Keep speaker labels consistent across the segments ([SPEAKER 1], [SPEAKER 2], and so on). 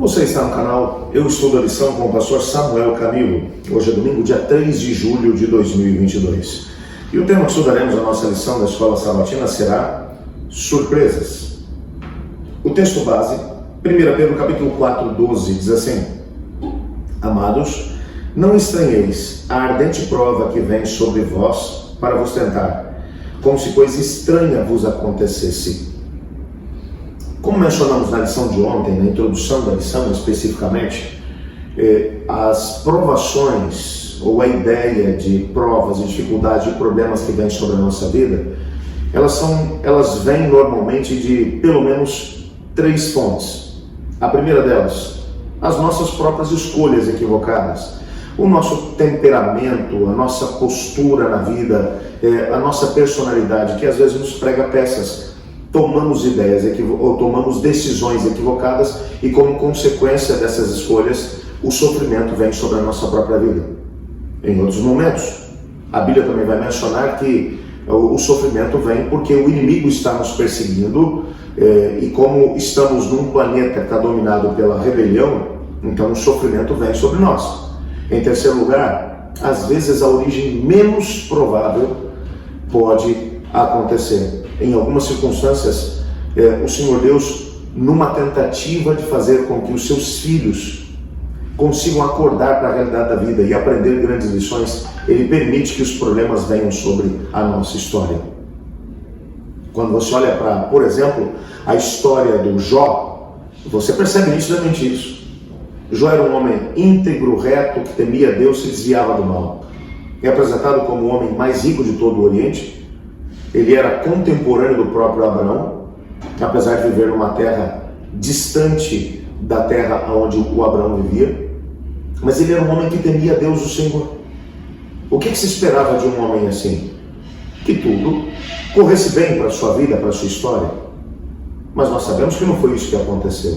[SPEAKER 1] Você está no canal Eu Estudo a Lição com o pastor Samuel Camilo. Hoje é domingo, dia 3 de julho de 2022. E o tema que estudaremos na nossa lição da Escola Sabatina será Surpresas. O texto base, 1 Pedro capítulo 4, 12, diz assim: Amados, não estranheis a ardente prova que vem sobre vós para vos tentar, como se coisa estranha vos acontecesse. Como mencionamos na lição de ontem, na introdução da lição especificamente, as provações ou a ideia de provas, de dificuldades, de problemas que vêm sobre a nossa vida, elas vêm normalmente de pelo menos 3 fontes. A primeira delas, as nossas próprias escolhas equivocadas, o nosso temperamento, a nossa postura na vida, a nossa personalidade, que às vezes nos prega peças. Tomamos ou tomamos decisões equivocadas e, como consequência dessas escolhas, o sofrimento vem sobre a nossa própria vida. Em outros momentos, a Bíblia também vai mencionar que o sofrimento vem porque o inimigo está nos perseguindo e como estamos num planeta que está dominado pela rebelião, então o sofrimento vem sobre nós. Em terceiro lugar, às vezes a origem menos provável pode acontecer. Em algumas circunstâncias, o Senhor Deus, numa tentativa de fazer com que os seus filhos consigam acordar para a realidade da vida e aprender grandes lições, Ele permite que os problemas venham sobre a nossa história. Quando você olha para, por exemplo, a história do Jó, você percebe nitidamente isso. Jó era um homem íntegro, reto, que temia Deus e se desviava do mal. É apresentado como o homem mais rico de todo o Oriente. Ele era contemporâneo do próprio Abraão, apesar de viver numa terra distante da terra onde o Abraão vivia. Mas ele era um homem que temia Deus, o Senhor. O que se esperava de um homem assim? Que tudo corresse bem para a sua vida, para a sua história. Mas nós sabemos que não foi isso que aconteceu.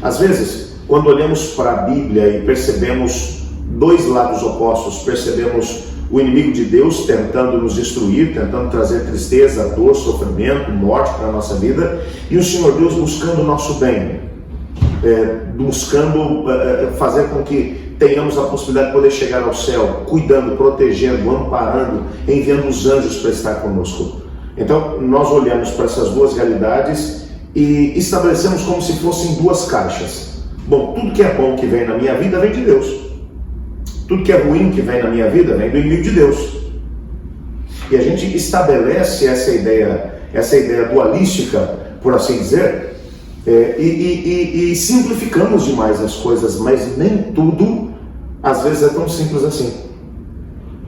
[SPEAKER 1] Às vezes, quando olhamos para a Bíblia e percebemos dois lados opostos, percebemos o inimigo de Deus tentando nos destruir, tentando trazer tristeza, dor, sofrimento, morte para a nossa vida, e o Senhor Deus buscando o nosso bem, buscando fazer com que tenhamos a possibilidade de poder chegar ao céu, cuidando, protegendo, amparando, enviando os anjos para estar conosco. Então, nós olhamos para essas duas realidades e estabelecemos como se fossem duas caixas. Bom, tudo que é bom que vem na minha vida vem de Deus. Tudo que é ruim que vem na minha vida vem do inimigo de Deus. E a gente estabelece essa ideia dualística, por assim dizer, e simplificamos demais as coisas, mas nem tudo, às vezes, é tão simples assim.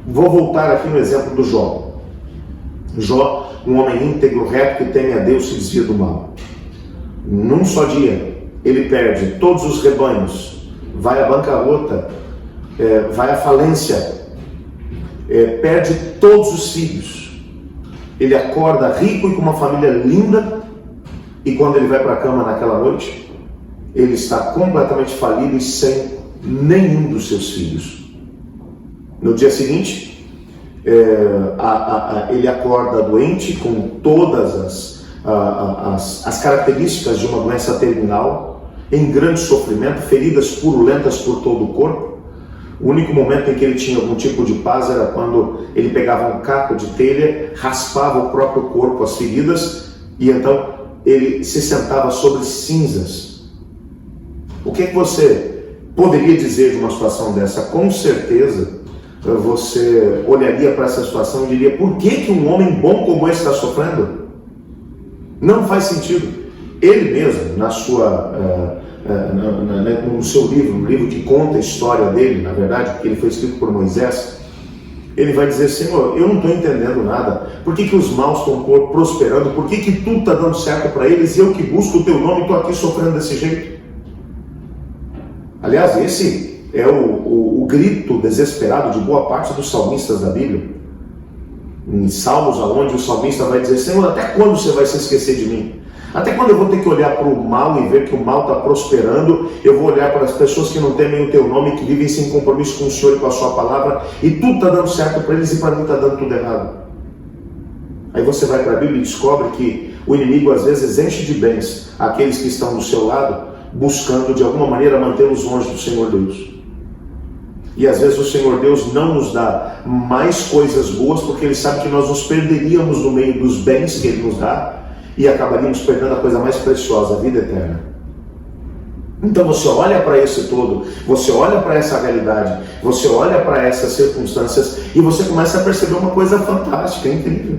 [SPEAKER 1] Vou voltar aqui no exemplo do Jó. Jó, um homem íntegro, reto, que teme a Deus e se desvia do mal. Num só dia, ele perde todos os rebanhos, vai à bancarrota, vai à falência, perde todos os filhos. Ele acorda rico e com uma família linda, e quando ele vai para a cama naquela noite, ele está completamente falido e sem nenhum dos seus filhos. No dia seguinte, ele acorda doente, com todas as características de uma doença terminal, em grande sofrimento, feridas purulentas por todo o corpo. O único momento em que ele tinha algum tipo de paz era quando ele pegava um caco de telha, raspava o próprio corpo, as feridas, e então ele se sentava sobre cinzas. O que você poderia dizer de uma situação dessa? Com certeza você olharia para essa situação e diria: por que um homem bom como esse está sofrendo? Não faz sentido. Ele mesmo, no seu livro, um livro que conta a história dele, na verdade, porque ele foi escrito por Moisés, ele vai dizer: Senhor, eu não estou entendendo nada. Por que os maus estão prosperando? Por que tudo está dando certo para eles e eu que busco o teu nome estou aqui sofrendo desse jeito? Aliás, esse é o grito desesperado de boa parte dos salmistas da Bíblia. Em Salmos, onde o salmista vai dizer: Senhor, até quando você vai se esquecer de mim? Até quando eu vou ter que olhar para o mal e ver que o mal está prosperando? Eu vou olhar para as pessoas que não temem o teu nome, que vivem sem compromisso com o Senhor e com a sua palavra, e tudo está dando certo para eles e para mim está dando tudo errado. Aí você vai para a Bíblia e descobre que o inimigo às vezes enche de bens aqueles que estão do seu lado, buscando de alguma maneira mantê-los longe do Senhor Deus. E às vezes o Senhor Deus não nos dá mais coisas boas porque Ele sabe que nós nos perderíamos no meio dos bens que Ele nos dá e acabaríamos perdendo a coisa mais preciosa, a vida eterna. Então você olha para esse todo, você olha para essa realidade, você olha para essas circunstâncias e você começa a perceber uma coisa fantástica, incrível.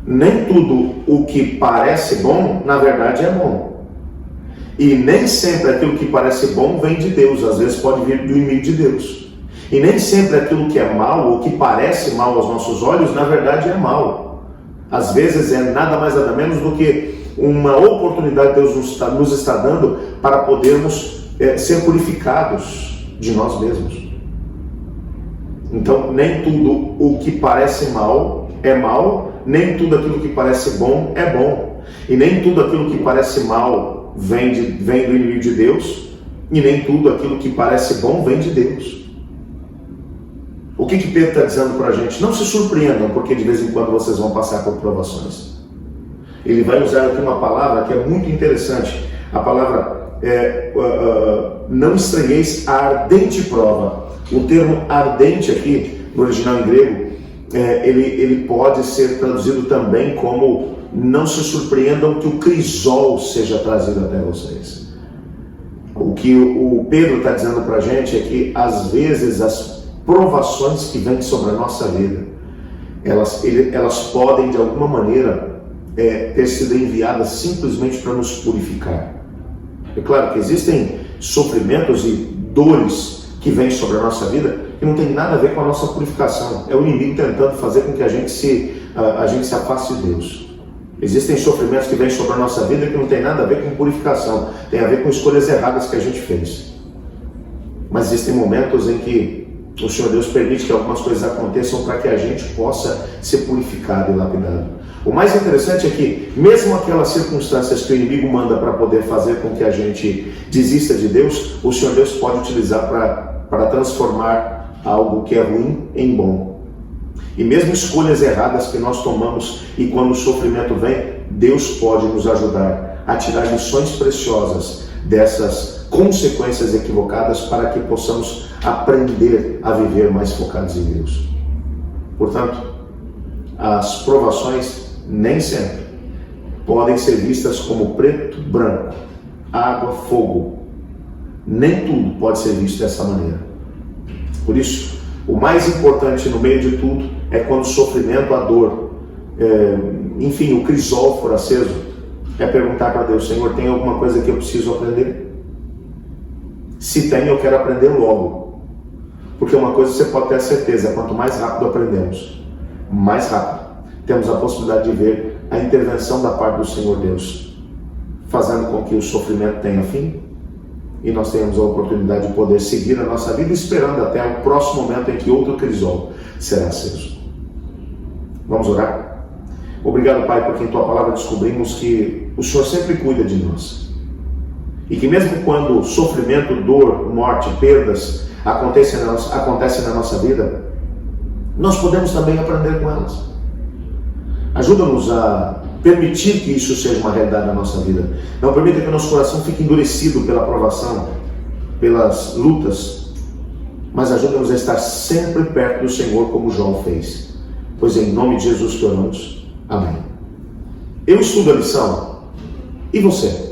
[SPEAKER 1] Nem tudo o que parece bom, na verdade é bom. E nem sempre aquilo que parece bom vem de Deus, às vezes pode vir do inimigo de Deus. E nem sempre aquilo que é mal, ou que parece mal aos nossos olhos, na verdade é mal. Às vezes é nada mais nada menos do que uma oportunidade que Deus nos está dando para podermos ser purificados de nós mesmos. Então, nem tudo o que parece mal é mal, nem tudo aquilo que parece bom é bom. E nem tudo aquilo que parece mal vem do inimigo de Deus, e nem tudo aquilo que parece bom vem de Deus. O que Pedro está dizendo para a gente? Não se surpreendam, porque de vez em quando vocês vão passar por provações. Ele vai usar aqui uma palavra que é muito interessante. A palavra não estranheis a ardente prova. O termo ardente aqui, no original em grego, ele pode ser traduzido também como não se surpreendam que o crisol seja trazido até vocês. O que o Pedro está dizendo para a gente é que às vezes as provações que vêm sobre a nossa vida, elas podem de alguma maneira ter sido enviadas simplesmente para nos purificar. É claro que existem sofrimentos e dores que vêm sobre a nossa vida que não tem nada a ver com a nossa purificação. É o inimigo tentando fazer com que a gente se afaste de Deus. Existem sofrimentos que vêm sobre a nossa vida que não tem nada a ver com purificação, tem a ver com escolhas erradas que a gente fez. Mas existem momentos em que o Senhor Deus permite que algumas coisas aconteçam para que a gente possa ser purificado e lapidado. O mais interessante é que, mesmo aquelas circunstâncias que o inimigo manda para poder fazer com que a gente desista de Deus, o Senhor Deus pode utilizar para transformar algo que é ruim em bom. E mesmo escolhas erradas que nós tomamos, e quando o sofrimento vem, Deus pode nos ajudar a tirar lições preciosas dessas consequências equivocadas para que possamos aprender a viver mais focados em Deus. Portanto, as provações nem sempre podem ser vistas como preto, branco, água, fogo. Nem tudo pode ser visto dessa maneira. Por isso, o mais importante no meio de tudo é quando o sofrimento, a dor, enfim, o crisol for aceso, é perguntar para Deus: Senhor, tem alguma coisa que eu preciso aprender? Se tem, eu quero aprender logo. Porque uma coisa você pode ter certeza: quanto mais rápido aprendemos, mais rápido temos a possibilidade de ver a intervenção da parte do Senhor Deus, fazendo com que o sofrimento tenha fim e nós tenhamos a oportunidade de poder seguir a nossa vida, esperando até o próximo momento em que outro crisol será aceso. Vamos orar? Obrigado, Pai, porque em Tua Palavra descobrimos que o Senhor sempre cuida de nós. E que mesmo quando sofrimento, dor, morte, perdas acontecem na nossa vida, nós podemos também aprender com elas. Ajuda-nos a permitir que isso seja uma realidade na nossa vida. Não permita que o nosso coração fique endurecido pela provação, pelas lutas, mas ajuda-nos a estar sempre perto do Senhor, como João fez. Pois em nome de Jesus que oramos. Amém. Eu estudo a lição. E você?